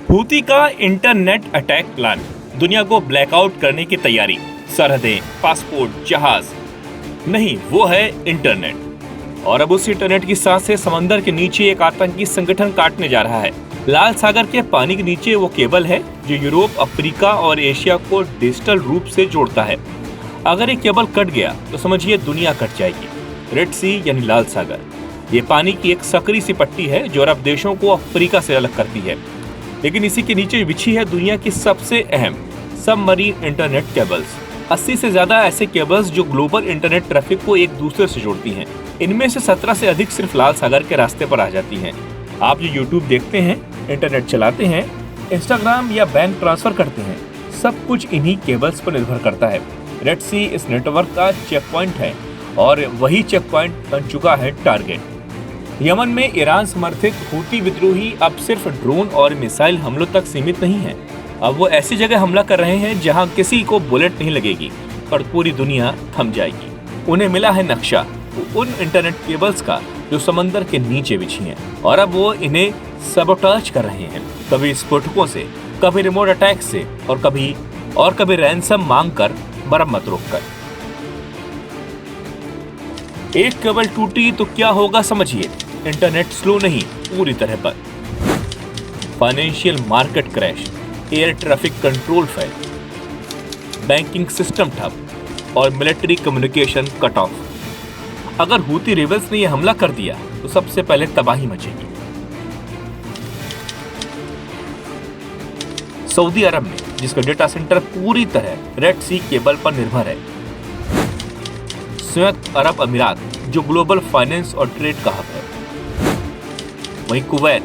Houthi का internet attack plan, दुनिया को ब्लैकआउट करने की तैयारी, सरहदें, पासपोर्ट, जहाज नहीं, वो है इंटरनेट। और अब उस इंटरनेट की सांस से समंदर के नीचे एक आतंकी संगठन काटने जा रहा है। लाल सागर के पानी के नीचे वो केबल है जो यूरोप, अफ्रीका और एशिया को डिजिटल रूप से जोड़ता है। अगर ये केबल कट गया तो समझिए दुनिया कट जाएगी। रेड सी यानी लाल सागर, ये पानी की एक सकरी सी पट्टी है जो अरब देशों को अफ्रीका से अलग करती है। लेकिन इसी के नीचे बिछी है दुनिया की सबसे अहम सबमरीन इंटरनेट केबल्स। 80 से ज्यादा ऐसे केबल्स जो ग्लोबल इंटरनेट ट्रैफिक को एक दूसरे से जोड़ती हैं। इनमें से 17 से अधिक सिर्फ लाल सागर के रास्ते पर आ जाती हैं। आप जो यूट्यूब देखते हैं, इंटरनेट चलाते हैं, इंस्टाग्राम या बैंक ट्रांसफर करते हैं, सब कुछ इन्हीं केबल्स पर निर्भर करता है। रेड सी इस नेटवर्क का चेक पॉइंट है और वही चेक पॉइंट बन चुका है टारगेट। यमन में ईरान समर्थित हूती विद्रोही अब सिर्फ ड्रोन और मिसाइल हमलों तक सीमित नहीं है। अब वो ऐसी जगह हमला कर रहे हैं जहां किसी को बुलेट नहीं लगेगी और पूरी दुनिया थम जाएगी। उन्हें मिला है नक्शा उन इंटरनेट केबल्स का जो समंदर के नीचे बिछी हैं और अब वो इन्हें सबोटाज कर रहे हैं, कभी स्फोटकों से, कभी रिमोट अटैक से और कभी रैंसम मांग कर, मरम्मत रोककर। एक केबल टूटी तो क्या होगा समझिए। इंटरनेट स्लो नहीं, पूरी तरह बंद। Financial market crash, air traffic control fail, banking system ठप और मिलिट्री कम्युनिकेशन कट ऑफ। अगर हूती रेबल्स ने यह हमला कर दिया तो सबसे पहले तबाही मचेगी। सऊदी अरब में, जिसका डेटा सेंटर पूरी तरह रेड सी केबल पर निर्भर है, संयुक्त अरब अमीरात जो ग्लोबल फाइनेंस और ट्रेड का हब है, वहीं कुवैत,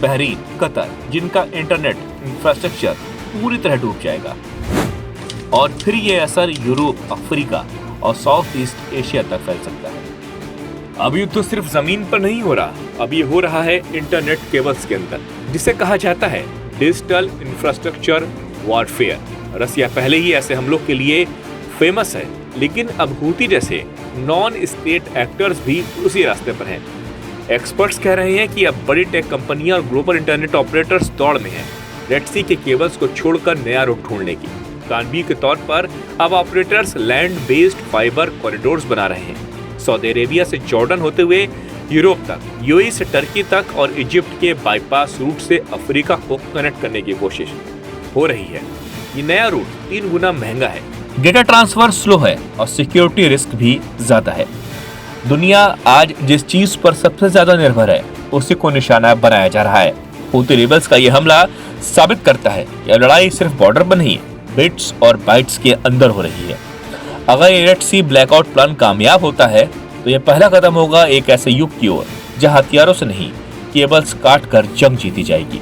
बहरीन, कतर जिनका इंटरनेट इंफ्रास्ट्रक्चर पूरी तरह डूब जाएगा। और फिर ये असर यूरोप, अफ्रीका और साउथ ईस्ट एशिया तक फैल सकता है। अब युद्ध तो सिर्फ जमीन पर नहीं हो रहा, अब ये हो रहा है इंटरनेट केबल्स के अंदर, जिसे कहा जाता है डिजिटल इंफ्रास्ट्रक्चर वॉरफेयर। रसिया पहले ही ऐसे हमलों के लिए फेमस है, लेकिन अब हूती जैसे नॉन स्टेट एक्टर्स भी उसी रास्ते पर हैं। एक्सपर्ट्स कह रहे हैं कि अब बड़ी टेक कंपनियां और ग्लोबल इंटरनेट ऑपरेटर्स दौड़ में हैं रेड सी के केबल्स को छोड़कर नया रूट ढूंढने की। कानबी के तौर पर अब operators land based fibre corridors बना रहे हैं। सऊदी अरेबिया से जॉर्डन होते हुए यूरोप तक, यूएई से टर्की तक और इजिप्ट के बाईपास रूट से अफ्रीका को कनेक्ट करने की कोशिश हो रही है। ये नया रूट 3 गुना महंगा है, डेटा ट्रांसफर स्लो है और सिक्योरिटी रिस्क भी ज्यादा है। दुनिया आज जिस चीज पर सबसे ज्यादा निर्भर है उसी को निशाना बनाया जा रहा है। हूती रेबल्स का यह हमला साबित करता है यह लड़ाई सिर्फ बॉर्डर पर नहीं, बिट्स और बाइट्स के अंदर हो रही है। अगर ये रेड सी ब्लैकआउट प्लान कामयाब होता है तो यह पहला कदम होगा एक ऐसे युग की ओर जहां हथियारों से नहीं, केबल्स काट कर जंग जीती जाएगी।